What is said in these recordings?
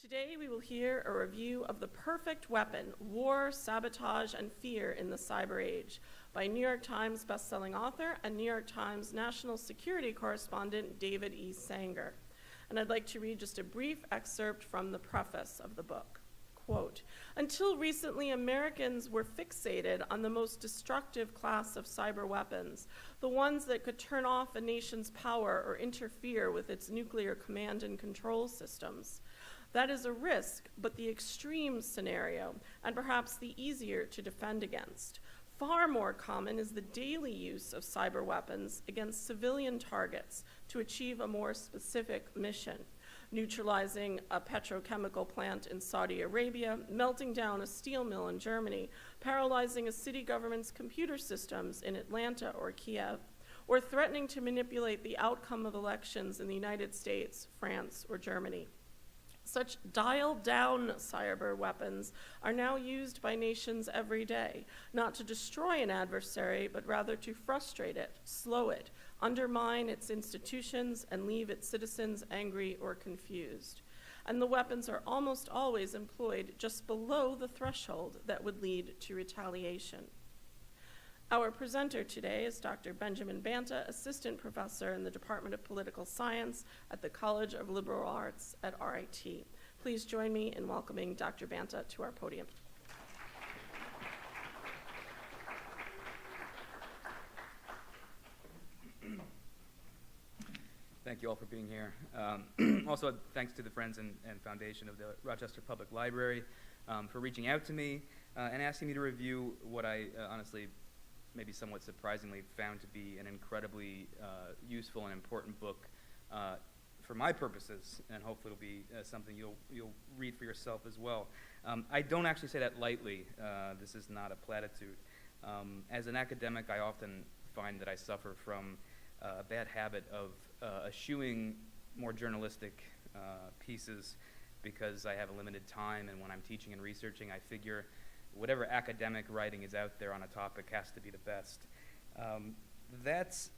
Today we will hear a review of The Perfect Weapon, War, Sabotage, and Fear in the Cyber Age by New York Times bestselling author and New York Times national security correspondent David E. Sanger. And I'd like to read just a brief excerpt from the preface of the book. Quote, "Until recently, Americans were fixated on the most destructive class of cyber weapons, the ones that could turn off a nation's power or interfere with its nuclear command and control systems. That is a risk, but the extreme scenario, and perhaps the easier to defend against. Far more common is the daily use of cyber weapons against civilian targets to achieve a more specific mission. Neutralizing a petrochemical plant in Saudi Arabia, melting down a steel mill in Germany, paralyzing a city government's computer systems in Atlanta or Kiev, or threatening to manipulate the outcome of elections in the United States, France, or Germany. Such dialed-down cyber weapons are now used by nations every day, not to destroy an adversary, but rather to frustrate it, slow it, undermine its institutions, and leave its citizens angry or confused. And the weapons are almost always employed just below the threshold that would lead to retaliation." Our presenter today is Dr. Benjamin Banta, Assistant Professor in the Department of Political Science at the College of Liberal Arts at RIT. Please join me in welcoming Dr. Banta to our podium. Thank you all for being here. Also, thanks to the Friends and Foundation of the Rochester Public Library for reaching out to me and asking me to review what I honestly, maybe somewhat surprisingly, found to be an incredibly useful and important book for my purposes, and hopefully it'll be something you'll read for yourself as well. I don't actually say that lightly. This is not a platitude. As an academic, I often find that I suffer from a bad habit of eschewing more journalistic pieces because I have a limited time, and when I'm teaching and researching, I figure whatever academic writing is out there on a topic has to be the best. That's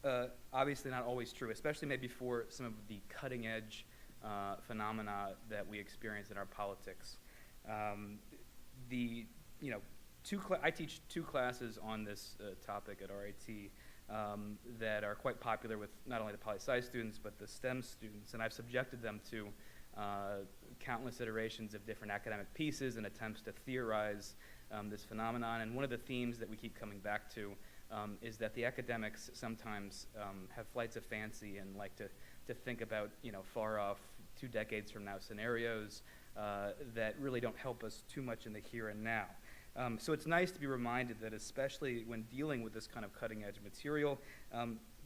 obviously not always true, especially maybe for some of the cutting-edge phenomena that we experience in our politics. I teach two classes on this topic at RIT that are quite popular with not only the poli-sci students but the STEM students, and I've subjected them to countless iterations of different academic pieces and attempts to theorize this phenomenon. And one of the themes that we keep coming back to is that the academics sometimes have flights of fancy and like to think about far off 2 decades from now scenarios that really don't help us too much in the here and now. So it's nice to be reminded that, especially when dealing with this kind of cutting-edge material,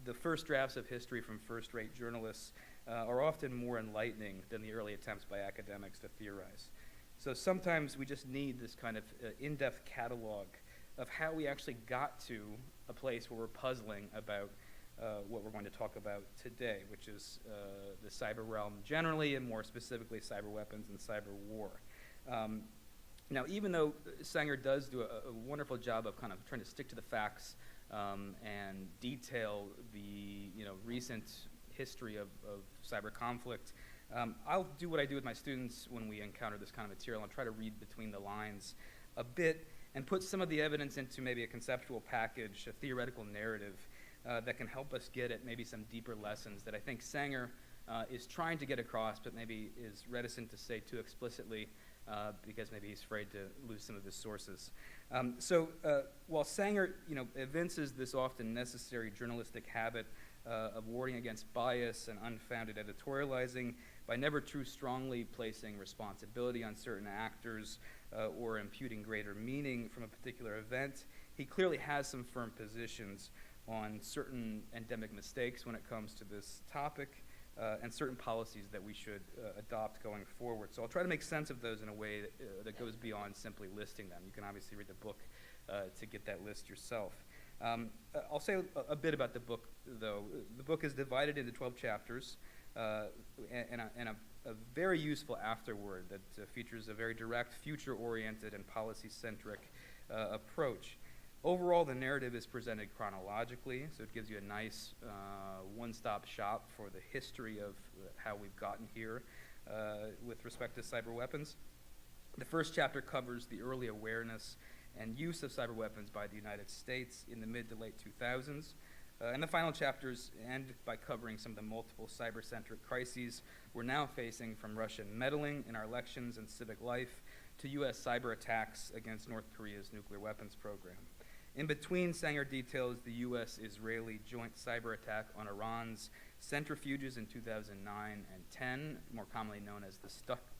the first drafts of history from first-rate journalists are often more enlightening than the early attempts by academics to theorize. So sometimes we just need this kind of in-depth catalog of how we actually got to a place where we're puzzling about what we're going to talk about today, which is the cyber realm generally, and more specifically cyber weapons and cyber war. Now, even though Sanger does do a wonderful job of kind of trying to stick to the facts and detail the recent history of cyber conflict, I'll do what I do with my students when we encounter this kind of material. I'll try to read between the lines a bit and put some of the evidence into maybe a conceptual package, a theoretical narrative that can help us get at maybe some deeper lessons that I think Sanger is trying to get across, but maybe is reticent to say too explicitly because maybe he's afraid to lose some of his sources. So while Sanger evinces this often necessary journalistic habit of warding against bias and unfounded editorializing by never too strongly placing responsibility on certain actors or imputing greater meaning from a particular event, he clearly has some firm positions on certain endemic mistakes when it comes to this topic and certain policies that we should adopt going forward. So I'll try to make sense of those in a way that goes beyond simply listing them. You can obviously read the book to get that list yourself. I'll say a bit about the book, though. The book is divided into 12 chapters and a very useful afterword that features a very direct, future-oriented, and policy-centric approach. Overall, the narrative is presented chronologically, so it gives you a nice one-stop shop for the history of how we've gotten here. with respect to cyber weapons. The first chapter covers the early awareness and use of cyber weapons by the United States in the mid to late 2000s. And the final chapters end by covering some of the multiple cyber-centric crises we're now facing, from Russian meddling in our elections and civic life to U.S. cyber attacks against North Korea's nuclear weapons program. In between, Sanger details the U.S.-Israeli joint cyber attack on Iran's centrifuges in 2009 and 10, more commonly known as the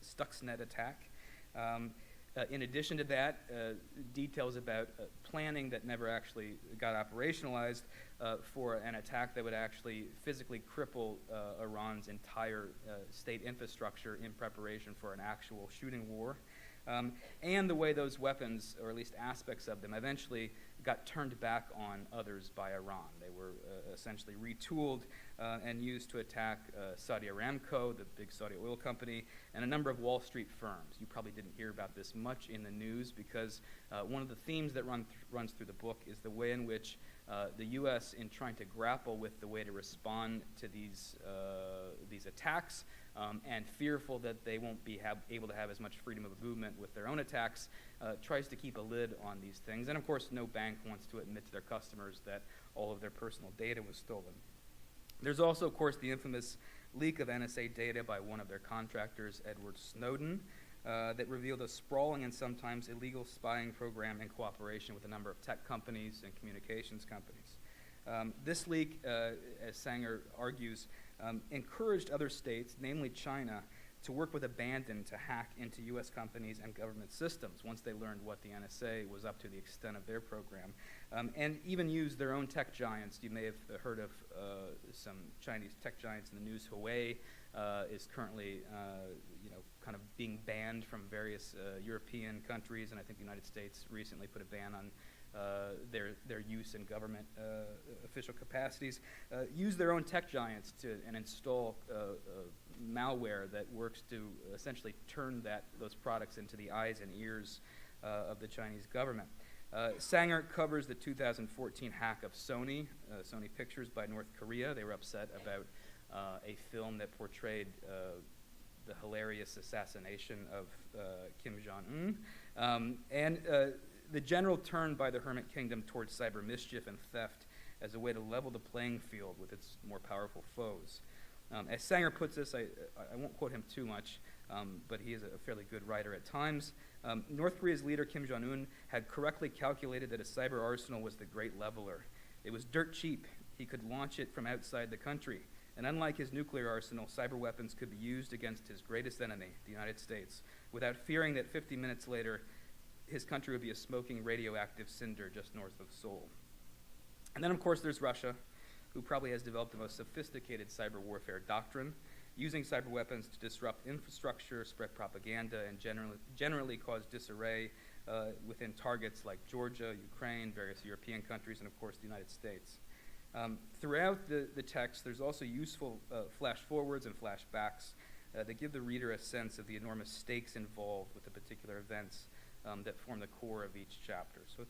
Stuxnet Attack. In addition to that, details about planning that never actually got operationalized for an attack that would actually physically cripple Iran's entire state infrastructure in preparation for an actual shooting war. And the way those weapons, or at least aspects of them, eventually got turned back on others by Iran. They were essentially retooled and used to attack Saudi Aramco, the big Saudi oil company, and a number of Wall Street firms. You probably didn't hear about this much in the news because one of the themes that runs through the book is the way in which the U.S., in trying to grapple with the way to respond to these attacks, and fearful that they won't be able to have as much freedom of movement with their own attacks, tries to keep a lid on these things. And of course, no bank wants to admit to their customers that all of their personal data was stolen. There's also, of course, the infamous leak of NSA data by one of their contractors, Edward Snowden, that revealed a sprawling and sometimes illegal spying program in cooperation with a number of tech companies and communications companies. This leak, as Sanger argues, encouraged other states, namely China, to work with abandon to hack into U.S. companies and government systems once they learned what the NSA was up to, the extent of their program, and even used their own tech giants. You may have heard of some Chinese tech giants in the news. Huawei is currently, kind of being banned from various European countries, and I think the United States recently put a ban on their use in government official capacities. Use their own tech giants and install malware that works to essentially turn those products into the eyes and ears of the Chinese government. Sanger covers the 2014 hack of Sony Pictures by North Korea. They were upset about a film that portrayed the hilarious assassination of Kim Jong-un. And the general turn by the Hermit Kingdom towards cyber mischief and theft as a way to level the playing field with its more powerful foes. As Sanger puts this, I won't quote him too much, but he is a fairly good writer at times. North Korea's leader, Kim Jong-un, had correctly calculated that a cyber arsenal was the great leveler. It was dirt cheap. He could launch it from outside the country. And unlike his nuclear arsenal, cyber weapons could be used against his greatest enemy, the United States, without fearing that 50 minutes later, his country would be a smoking radioactive cinder just north of Seoul. And then, of course, there's Russia, who probably has developed the most sophisticated cyber warfare doctrine, using cyber weapons to disrupt infrastructure, spread propaganda, and generally cause disarray within targets like Georgia, Ukraine, various European countries, and, of course, the United States. Throughout the text, there's also useful flash forwards and flashbacks that give the reader a sense of the enormous stakes involved with the particular events that form the core of each chapter. So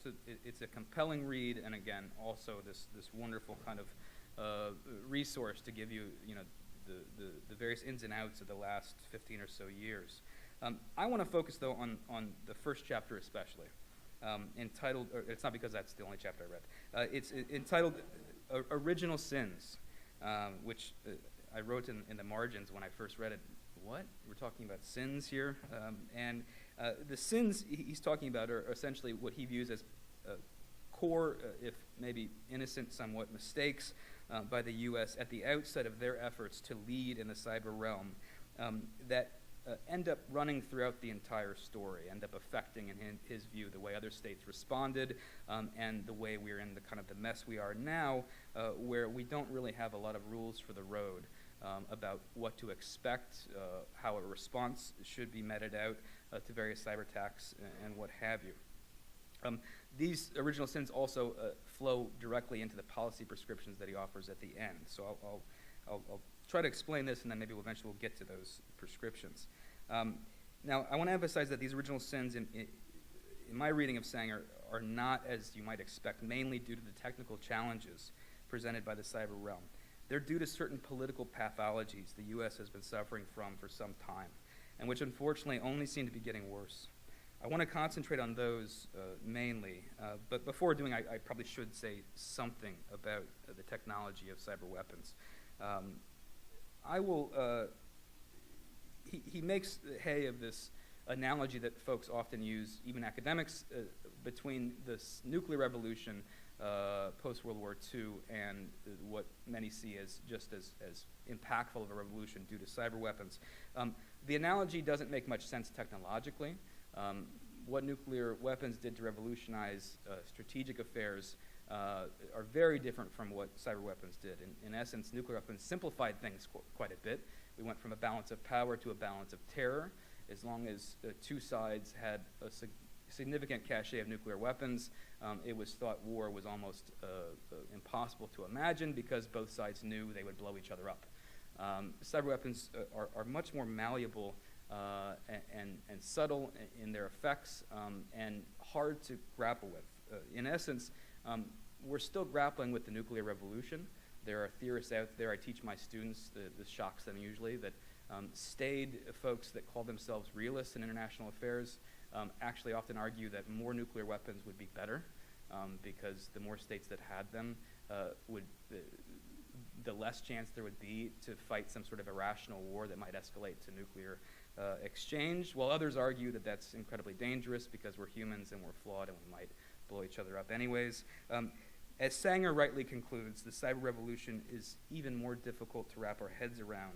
it's a compelling read, and again, also this wonderful kind of resource to give you, the various ins and outs of the last 15 or so years. I want to focus, though, on the first chapter especially, entitled, or it's not because that's the only chapter I read, it's entitled Original Sins, which I wrote in the margins when I first read it. What? We're talking about sins here? And the sins he's talking about are essentially what he views as core, if maybe innocent somewhat, mistakes by the U.S. at the outset of their efforts to lead in the cyber realm that end up running throughout the entire story, end up affecting, in his view, the way other states responded, and the way we're in the kind of the mess we are now, where we don't really have a lot of rules for the road about what to expect, how a response should be meted out to various cyber attacks, and what have you. These original sins also flow directly into the policy prescriptions that he offers at the end. So I'll try to explain this, and then maybe eventually we'll get to those prescriptions. Now, I want to emphasize that these original sins, in my reading of Sanger, are not, as you might expect, mainly due to the technical challenges presented by the cyber realm. they're due to certain political pathologies the U.S. has been suffering from for some time, and which unfortunately only seem to be getting worse. I want to concentrate on those mainly, but before doing, I probably should say something about the technology of cyber weapons. He makes hay of this analogy that folks often use, even academics, between this nuclear revolution post-World War II and what many see as just as impactful of a revolution due to cyber weapons. The analogy doesn't make much sense technologically. What nuclear weapons did to revolutionize strategic affairs are very different from what cyber weapons did. In essence, nuclear weapons simplified things quite a bit. We went from a balance of power to a balance of terror. As long as two sides had a significant cache of nuclear weapons, it was thought war was almost impossible to imagine because both sides knew they would blow each other up. Cyber weapons are much more malleable and subtle in their effects and hard to grapple with. In essence, we're still grappling with the nuclear revolution. There are theorists out there, I teach my students, this shocks them usually, that staid folks that call themselves realists in international affairs actually often argue that more nuclear weapons would be better because the more states that had them the less chance there would be to fight some sort of irrational war that might escalate to nuclear exchange, while others argue that that's incredibly dangerous because we're humans and we're flawed and we might blow each other up anyways. As Sanger rightly concludes, the cyber revolution is even more difficult to wrap our heads around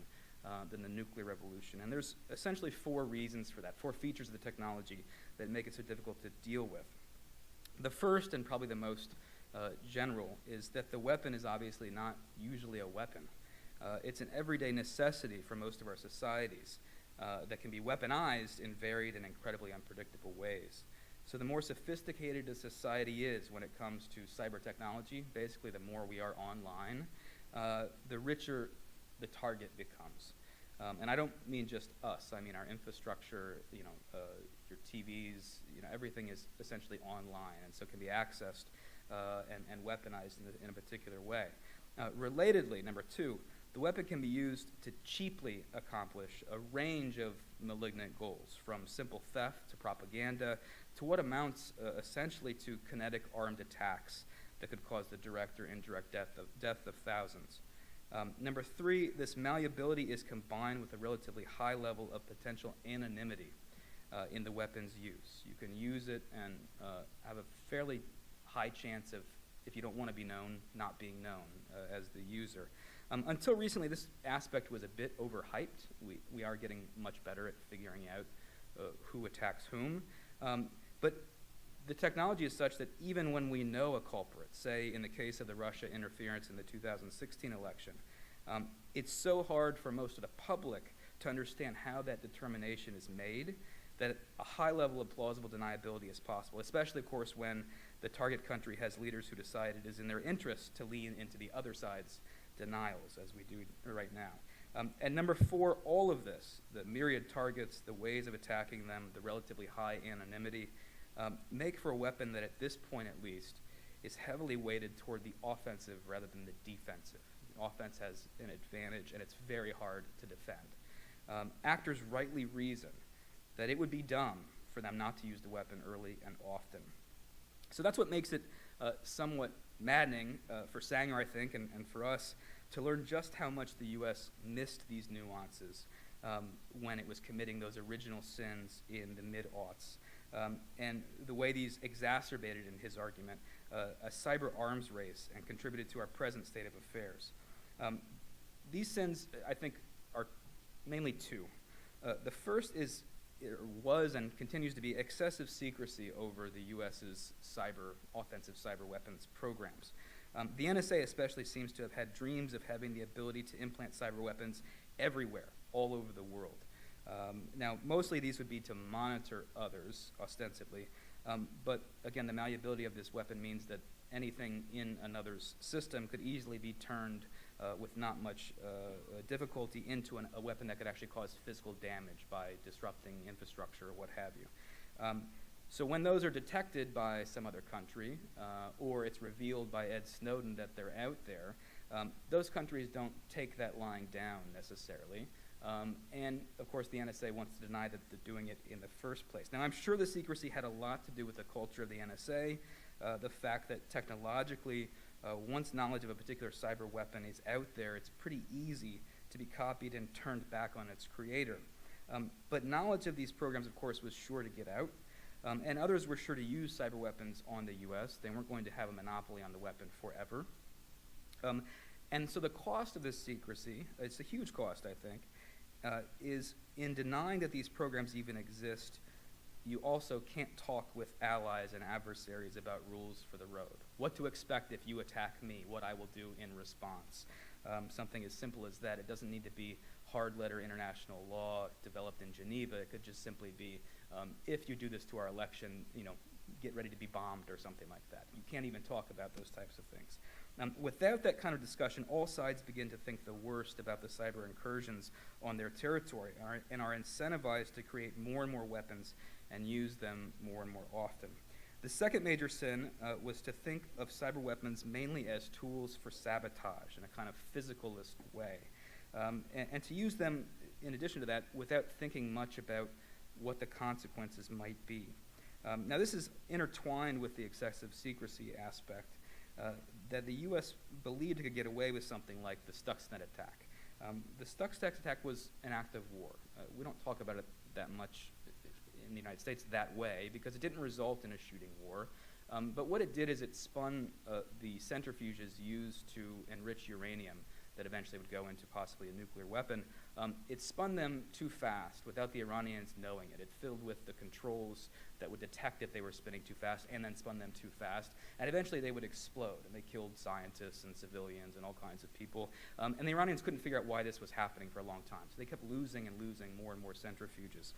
than the nuclear revolution. And there's essentially four reasons for that, four features of the technology that make it so difficult to deal with. The first, and probably the most general, is that the weapon is obviously not usually a weapon. It's an everyday necessity for most of our societies that can be weaponized in varied and incredibly unpredictable ways. So the more sophisticated a society is when it comes to cyber technology, basically the more we are online, the richer the target becomes. And I don't mean just us. I mean our infrastructure, your TVs, everything is essentially online and so can be accessed and weaponized in a particular way. Relatedly, number two, the weapon can be used to cheaply accomplish a range of malignant goals, from simple theft to propaganda to what amounts essentially to kinetic armed attacks that could cause the direct or indirect death of thousands. Number three, this malleability is combined with a relatively high level of potential anonymity in the weapon's use. You can use it and have a fairly high chance of, if you don't want to be known, not being known as the user. Until recently, this aspect was a bit overhyped. We are getting much better at figuring out who attacks whom. But the technology is such that even when we know a culprit, say in the case of the Russia interference in the 2016 election, it's so hard for most of the public to understand how that determination is made that a high level of plausible deniability is possible, especially, of course, when the target country has leaders who decide it is in their interest to lean into the other side's denials, as we do right now. And number four, all of this, the myriad targets, the ways of attacking them, the relatively high anonymity, make for a weapon that at this point at least is heavily weighted toward the offensive rather than the defensive. The offense has an advantage and it's very hard to defend. Actors rightly reason that it would be dumb for them not to use the weapon early and often. So that's what makes it somewhat maddening for Sanger, I think, and for us to learn just how much the U.S. missed these nuances when it was committing those original sins in the mid-aughts. And the way these exacerbated, in his argument, a cyber arms race and contributed to our present state of affairs. These sins, I think, are mainly two. The first was and continues to be excessive secrecy over the U.S.'s offensive cyber weapons programs. The NSA especially seems to have had dreams of having the ability to implant cyber weapons everywhere, all over the world. Now, mostly these would be to monitor others, ostensibly, but again, the malleability of this weapon means that anything in another's system could easily be turned with not much difficulty into a weapon that could actually cause physical damage by disrupting infrastructure or what have you. So when those are detected by some other country, or it's revealed by Ed Snowden that they're out there, Those countries don't take that lying down necessarily. And of course, the NSA wants to deny that they're doing it in the first place. Now, I'm sure the secrecy had a lot to do with the culture of the NSA, the fact that technologically, once knowledge of a particular cyber weapon is out there, it's pretty easy to be copied and turned back on its creator. But knowledge of these programs, of course, was sure to get out, and others were sure to use cyber weapons on the US. They weren't going to have a monopoly on the weapon forever. And so the cost of this secrecy, it's a huge cost, I think, is in denying that these programs even exist, you also can't talk with allies and adversaries about rules for the road. What to expect if you attack me, what I will do in response. Something as simple as that. It doesn't need to be hard-letter international law developed in Geneva. It could just simply be, if you do this to our election, get ready to be bombed or something like that. You can't even talk about those types of things. Without that kind of discussion, all sides begin to think the worst about the cyber incursions on their territory and are incentivized to create more and more weapons and use them more and more often. The second major sin was to think of cyber weapons mainly as tools for sabotage in a kind of physicalist way, and to use them, in addition to that, without thinking much about what the consequences might be. Now, this is intertwined with the excessive secrecy aspect, that the U.S. believed it could get away with something like the Stuxnet Attack. The Stuxnet Attack was an act of war. We don't talk about it that much in the United States that way because it didn't result in a shooting war. But what it did is it spun the centrifuges used to enrich uranium that eventually would go into possibly a nuclear weapon. It spun them too fast without the Iranians knowing it. It filled with the controls that would detect if they were spinning too fast and then spun them too fast. And eventually they would explode, and they killed scientists and civilians and all kinds of people. And the Iranians couldn't figure out why this was happening for a long time. So they kept losing and losing more and more centrifuges.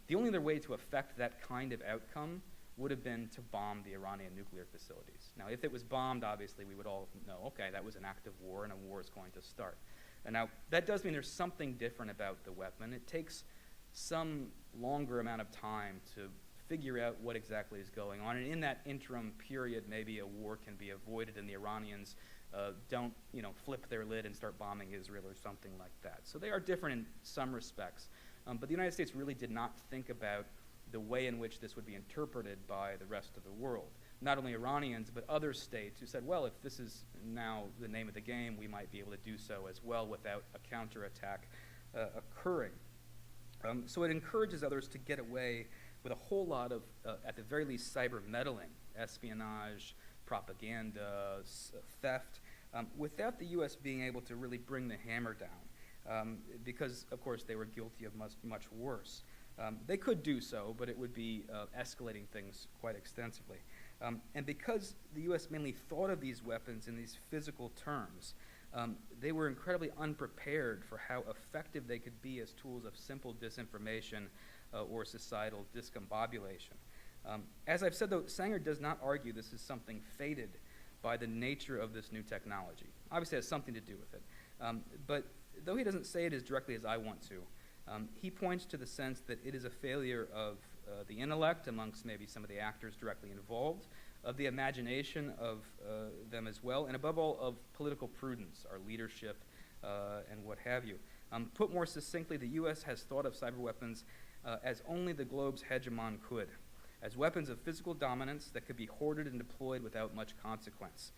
The only other way to affect that kind of outcome would have been to bomb the Iranian nuclear facilities. Now, if it was bombed, obviously, we would all know, okay, that was an act of war, and a war is going to start. And now, that does mean there's something different about the weapon. It takes some longer amount of time to figure out what exactly is going on. And in that interim period, maybe a war can be avoided, and the Iranians don't, flip their lid and start bombing Israel or something like that. So they are different in some respects. But the United States really did not think about the way in which this would be interpreted by the rest of the world. Not only Iranians, but other states who said, well, if this is now the name of the game, we might be able to do so as well without a counterattack occurring. So it encourages others to get away with a whole lot of, at the very least, cyber meddling, espionage, propaganda, theft, without the U.S. being able to really bring the hammer down, because, of course, they were guilty of much worse. They could do so, but it would be escalating things quite extensively. And because the U.S. mainly thought of these weapons in these physical terms, they were incredibly unprepared for how effective they could be as tools of simple disinformation or societal discombobulation. As I've said, though, Sanger does not argue this is something fated by the nature of this new technology. Obviously, it has something to do with it. But though he doesn't say it as directly as I want to, he points to the sense that it is a failure of the intellect amongst maybe some of the actors directly involved, of the imagination of them as well, and above all, of political prudence, our leadership, and what have you. Put more succinctly, the U.S. has thought of cyber weapons as only the globe's hegemon could, as weapons of physical dominance that could be hoarded and deployed without much consequence.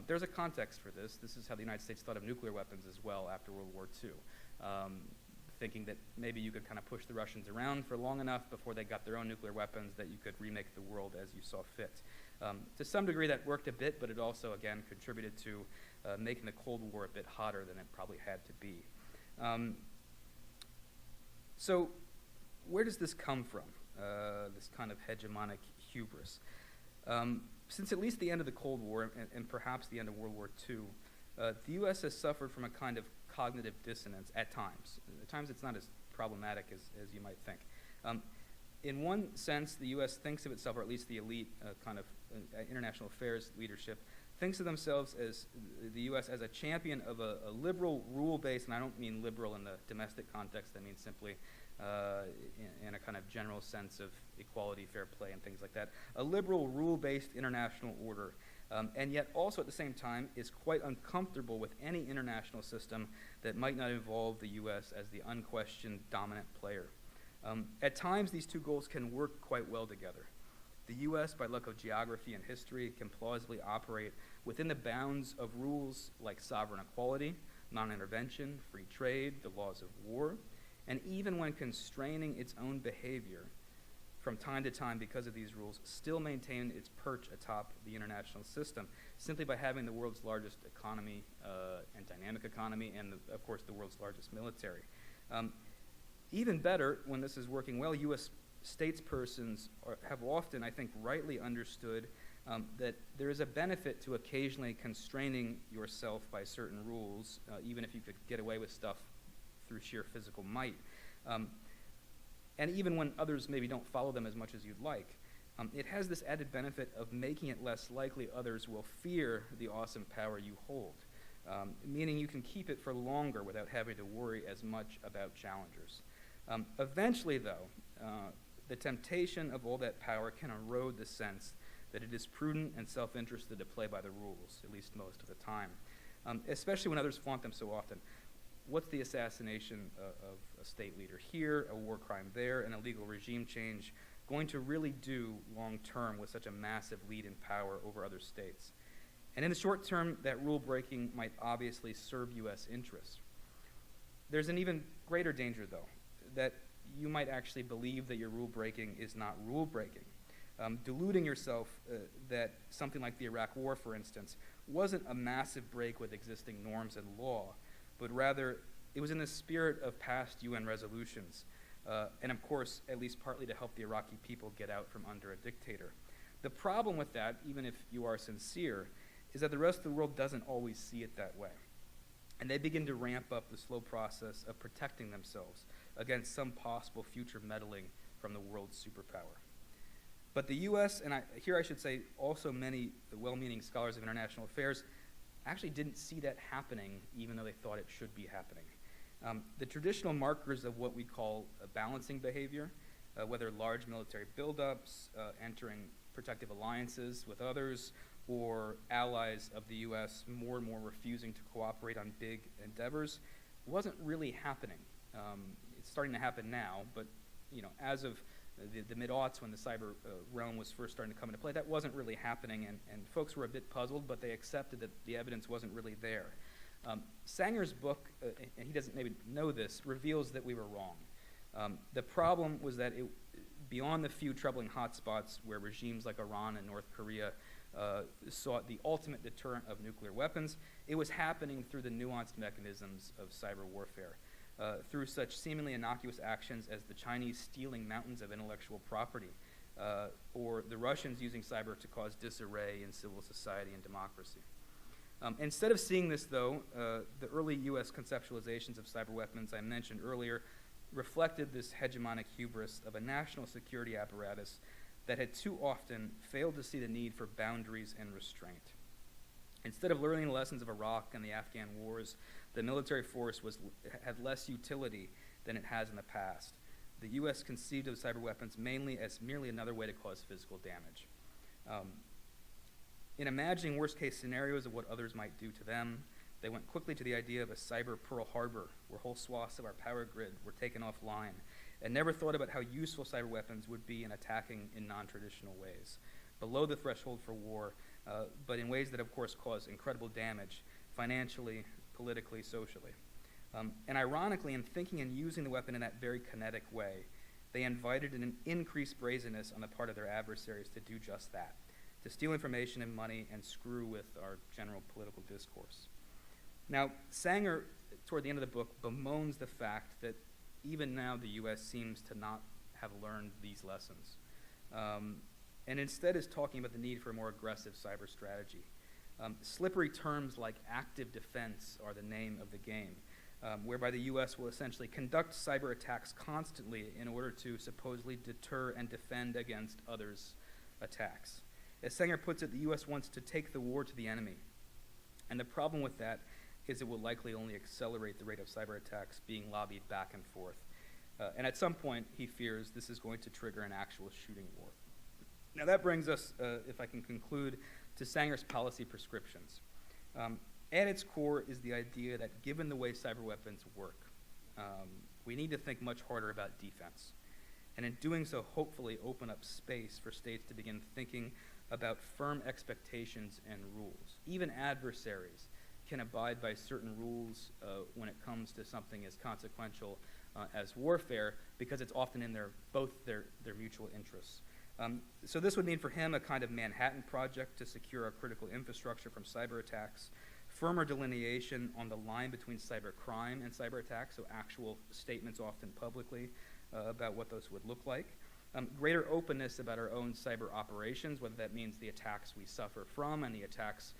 There's a context for this. This is how the United States thought of nuclear weapons as well after World War II. Thinking that maybe you could kind of push the Russians around for long enough before they got their own nuclear weapons that you could remake the world as you saw fit. To some degree that worked a bit, but it also, again, contributed to making the Cold War a bit hotter than it probably had to be. So where does this come from, this kind of hegemonic hubris? Since at least the end of the Cold War, and perhaps the end of World War II, the U.S. has suffered from a kind of cognitive dissonance at times. At times it's not as problematic as you might think. In one sense, the U.S. thinks of itself, or at least the elite kind of international affairs leadership, thinks of themselves as the U.S. as a champion of a liberal rule-based, and I don't mean liberal in the domestic context, I mean simply in a kind of general sense of equality, fair play, and things like that, a liberal rule-based international order and yet also at the same time is quite uncomfortable with any international system that might not involve the U.S. as the unquestioned dominant player. At times, these two goals can work quite well together. The U.S., by luck of geography and history, can plausibly operate within the bounds of rules like sovereign equality, non-intervention, free trade, the laws of war, and even when constraining its own behavior from time to time because of these rules, still maintain its perch atop the international system simply by having the world's largest economy and dynamic economy and, of course, the world's largest military. Even better, when this is working well, U.S. statespersons have often, I think, rightly understood that there is a benefit to occasionally constraining yourself by certain rules, even if you could get away with stuff through sheer physical might. And even when others maybe don't follow them as much as you'd like. It has this added benefit of making it less likely others will fear the awesome power you hold, meaning you can keep it for longer without having to worry as much about challengers. Eventually, though, the temptation of all that power can erode the sense that it is prudent and self-interested to play by the rules, at least most of the time, especially when others flaunt them so often. What's the assassination of a state leader here, a war crime there, an illegal regime change going to really do long-term with such a massive lead in power over other states? And in the short term, that rule-breaking might obviously serve U.S. interests. There's an even greater danger, though, that you might actually believe that your rule-breaking is not rule-breaking, deluding yourself that something like the Iraq War, for instance, wasn't a massive break with existing norms and law, but rather it was in the spirit of past UN resolutions, and of course, at least partly to help the Iraqi people get out from under a dictator. The problem with that, even if you are sincere, is that the rest of the world doesn't always see it that way. And they begin to ramp up the slow process of protecting themselves against some possible future meddling from the world's superpower. But the U.S., and here I should say also many well-meaning scholars of international affairs, actually didn't see that happening, even though they thought it should be happening. The traditional markers of what we call balancing behavior, whether large military buildups, entering protective alliances with others, or allies of the U.S. more and more refusing to cooperate on big endeavors, wasn't really happening. It's starting to happen now, but as of the mid-aughts, when the cyber realm was first starting to come into play, that wasn't really happening, and folks were a bit puzzled, but they accepted that the evidence wasn't really there. Sanger's book, and he doesn't maybe know this, reveals that we were wrong. The problem was that beyond the few troubling hotspots where regimes like Iran and North Korea sought the ultimate deterrent of nuclear weapons, it was happening through the nuanced mechanisms of cyber warfare. Through such seemingly innocuous actions as the Chinese stealing mountains of intellectual property, or the Russians using cyber to cause disarray in civil society and democracy. Instead of seeing this, though, the early U.S. conceptualizations of cyber weapons I mentioned earlier reflected this hegemonic hubris of a national security apparatus that had too often failed to see the need for boundaries and restraint. Instead of learning the lessons of Iraq and the Afghan wars, the military force had less utility than it has in the past. The U.S. conceived of cyber weapons mainly as merely another way to cause physical damage. In imagining worst-case scenarios of what others might do to them, they went quickly to the idea of a cyber Pearl Harbor, where whole swaths of our power grid were taken offline, and never thought about how useful cyber weapons would be in attacking in non-traditional ways, below the threshold for war, but in ways that, of course, cause incredible damage, financially, politically, socially. And ironically, in thinking and using the weapon in that very kinetic way, they invited an increased brazenness on the part of their adversaries to do just that, to steal information and money and screw with our general political discourse. Now, Sanger, toward the end of the book, bemoans the fact that even now the U.S. seems to not have learned these lessons, and instead is talking about the need for a more aggressive cyber strategy. Slippery terms like active defense are the name of the game, whereby the U.S. will essentially conduct cyber attacks constantly in order to supposedly deter and defend against others' attacks. As Sanger puts it, the U.S. wants to take the war to the enemy. And the problem with that is it will likely only accelerate the rate of cyber attacks being lobbied back and forth. And at some point, he fears this is going to trigger an actual shooting war. Now that brings us, if I can conclude, to Sanger's policy prescriptions. At its core is the idea that given the way cyber weapons work, we need to think much harder about defense. And in doing so, hopefully open up space for states to begin thinking about firm expectations and rules. Even adversaries can abide by certain rules when it comes to something as consequential as warfare, because it's often in both their mutual interests. So this would mean for him a kind of Manhattan Project to secure our critical infrastructure from cyber attacks, firmer delineation on the line between cyber crime and cyber attacks, so actual statements often publicly about what those would look like, greater openness about our own cyber operations, whether that means the attacks we suffer from and the attacks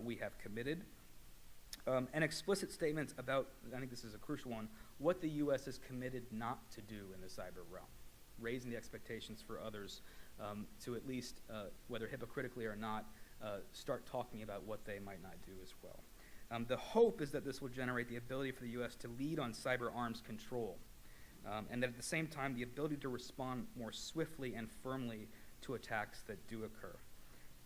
we have committed, and explicit statements about, I think this is a crucial one, what the U.S. is committed not to do in the cyber realm, raising the expectations for others to at least, whether hypocritically or not, start talking about what they might not do as well. The hope is that this will generate the ability for the U.S. to lead on cyber arms control, and that at the same time the ability to respond more swiftly and firmly to attacks that do occur.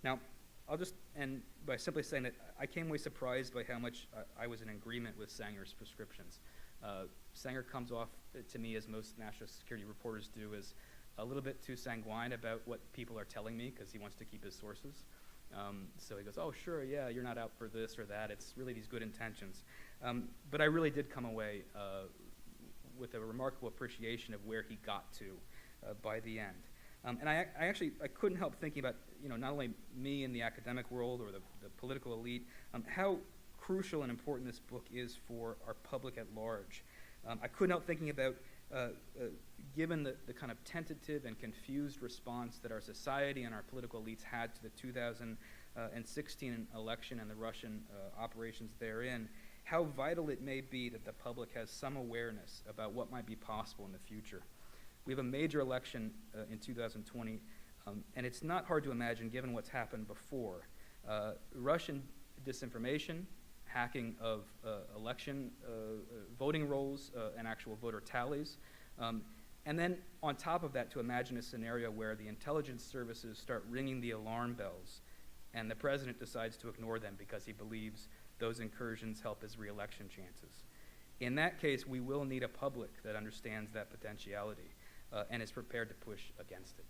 Now, I'll just end by simply saying that I came away surprised by how much I was in agreement with Sanger's prescriptions. Sanger comes off to me, as most national security reporters do, as a little bit too sanguine about what people are telling me because he wants to keep his sources. So he goes, oh, sure, yeah, you're not out for this or that. It's really these good intentions. But I really did come away with a remarkable appreciation of where he got to by the end. And I couldn't help thinking about, not only me in the academic world or the political elite, how crucial and important this book is for our public at large. I couldn't help thinking about, given the kind of tentative and confused response that our society and our political elites had to the 2016 election and the Russian operations therein, how vital it may be that the public has some awareness about what might be possible in the future. We have a major election in 2020, and it's not hard to imagine, given what's happened before. Russian disinformation, hacking of election voting rolls and actual voter tallies, and then on top of that, to imagine a scenario where the intelligence services start ringing the alarm bells and the president decides to ignore them because he believes those incursions help his re-election chances. In that case, we will need a public that understands that potentiality and is prepared to push against it.